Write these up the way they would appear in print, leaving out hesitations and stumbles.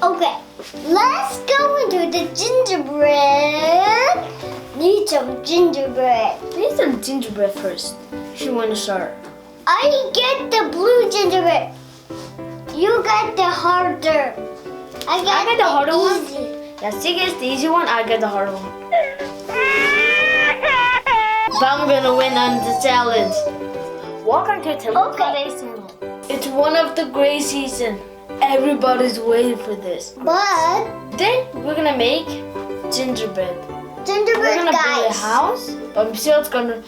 Okay, let's go into the gingerbread. Need some gingerbread. Need some gingerbread first. If you want to start. I get the blue gingerbread. You got the harder. I get the harder one. easy. Yeah, Sig gets the easy one. I get the harder one. But I'm gonna win on the challenge. Welcome to Telugu Today's channel. It's one of the great season. Everybody's waiting for this. But Then we're gonna make gingerbread. We're gingerbread gonna build a guys. house, but Michelle's gonna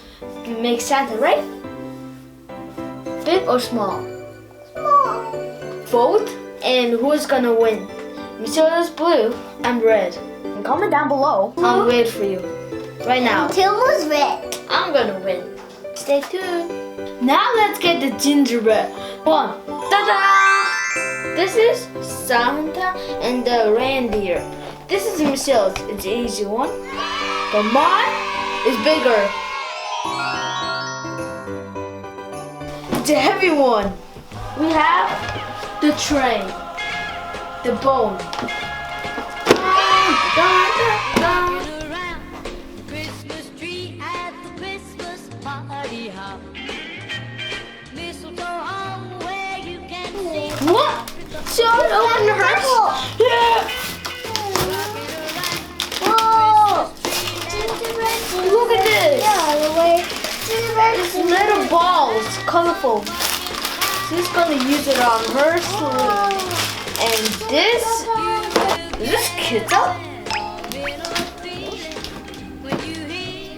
make Santa, right? Big or small? Vote, and who's gonna win? Michelle is blue, I'm red. And comment down below. I'll wait for you. Right now. Tilma's red. I'm gonna win. Stay tuned. Now let's get the gingerbread. One. Ta-da! This is Santa and the reindeer. This is Michelle's. It's the easy one. But mine is bigger. It's a heavy one. We have the tray, the bone. Christmas tree at the Christmas party hop. Mistletoe hung where you can see. What? Show it open her. Yeah. Whoa! Look at this. Yeah, the way gingerbread It's little balls, colorful. She's gonna use it on her sleeve. And this is this ketchup?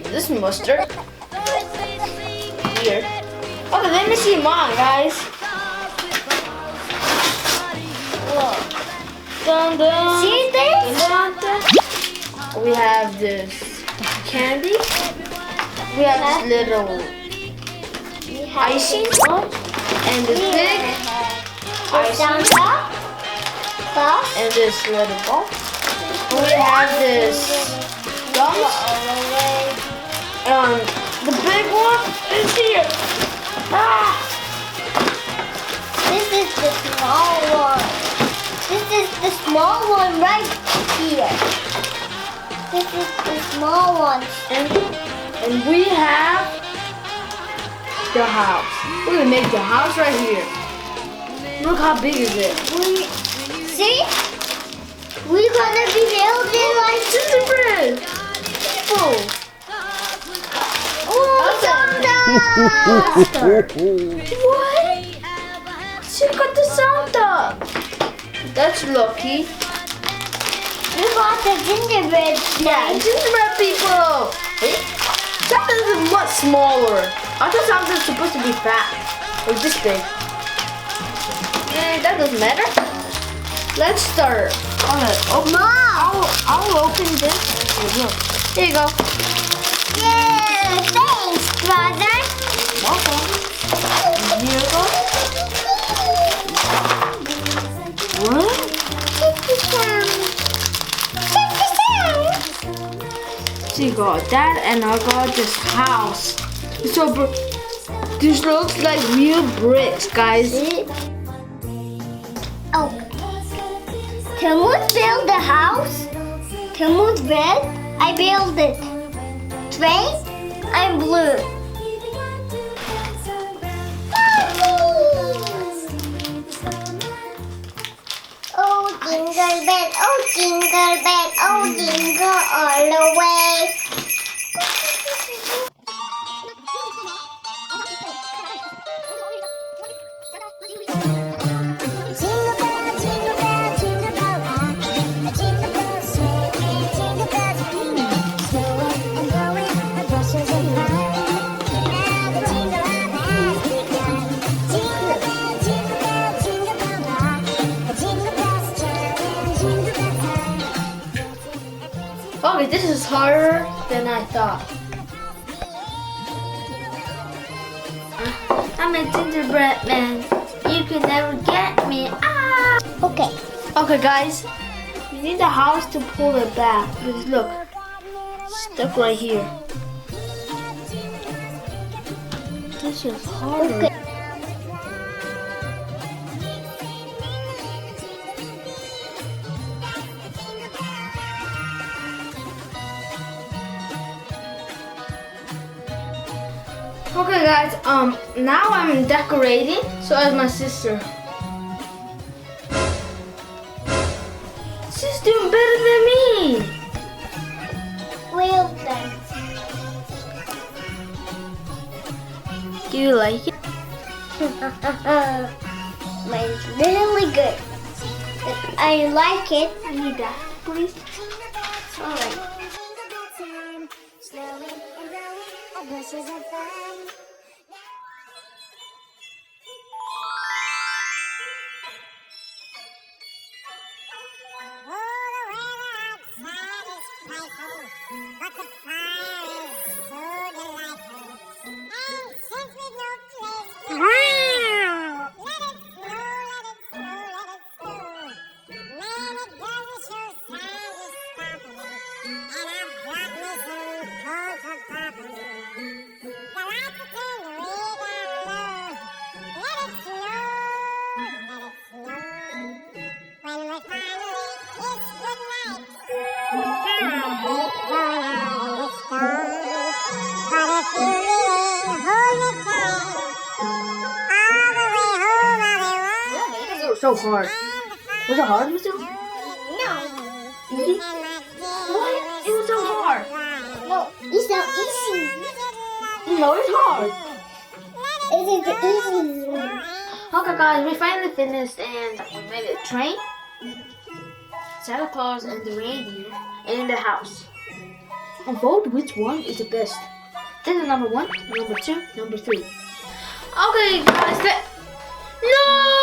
This mustard? Here. Okay, let me see mine, guys. Look. Dun, dun, See this? dun, dun. We have this candy. We have this little icing. And this big icing. Santa Claus. And this little ball. And we have this gums. And the big one is here. Ah! This is the small one. This is the small one right here. This is the small one. And we have the house. We're gonna make the house right here. Look how big is it? See? We're gonna be building like Gingerbread. People. oh, Santa! What? She got the Santa. That's lucky. We got the gingerbread. Yeah, gingerbread people. Hey, Santa is much smaller. I thought Santa was supposed to be fat. Or this big. That doesn't matter. Let's start. Mom! I'll open this. Here you go. Yeah, thanks, brother. Okay. Here you go. What? So you got that, and I got this house. So this looks like real bricks, guys. Oh. Timothy build the house. Timothy's red. I build it. Trey, I'm blue. Oh, jingle bell, oh, jingle bell, oh, jingle all the way. Okay, this is harder than I thought. I'm a gingerbread man. You can never get me. Ah! Okay. Okay, guys. You need the house to pull it back. Because look, stuck right here. This is harder. Okay. guys, now I'm decorating, so is my sister. She's doing better than me. Well done. Do you like it? Mine's really good. I like it. I need that, please. Alright. So hard. Was it hard, Michelle? No. Easy? What? It was so hard. No, it's not easy. No, it's hard. It is the easy one. Okay, guys, we finally finished and we made a train, Santa Claus, and the reindeer, and the house. And vote which one is the best. This is number 1, number 2, number 3. Okay, guys, no!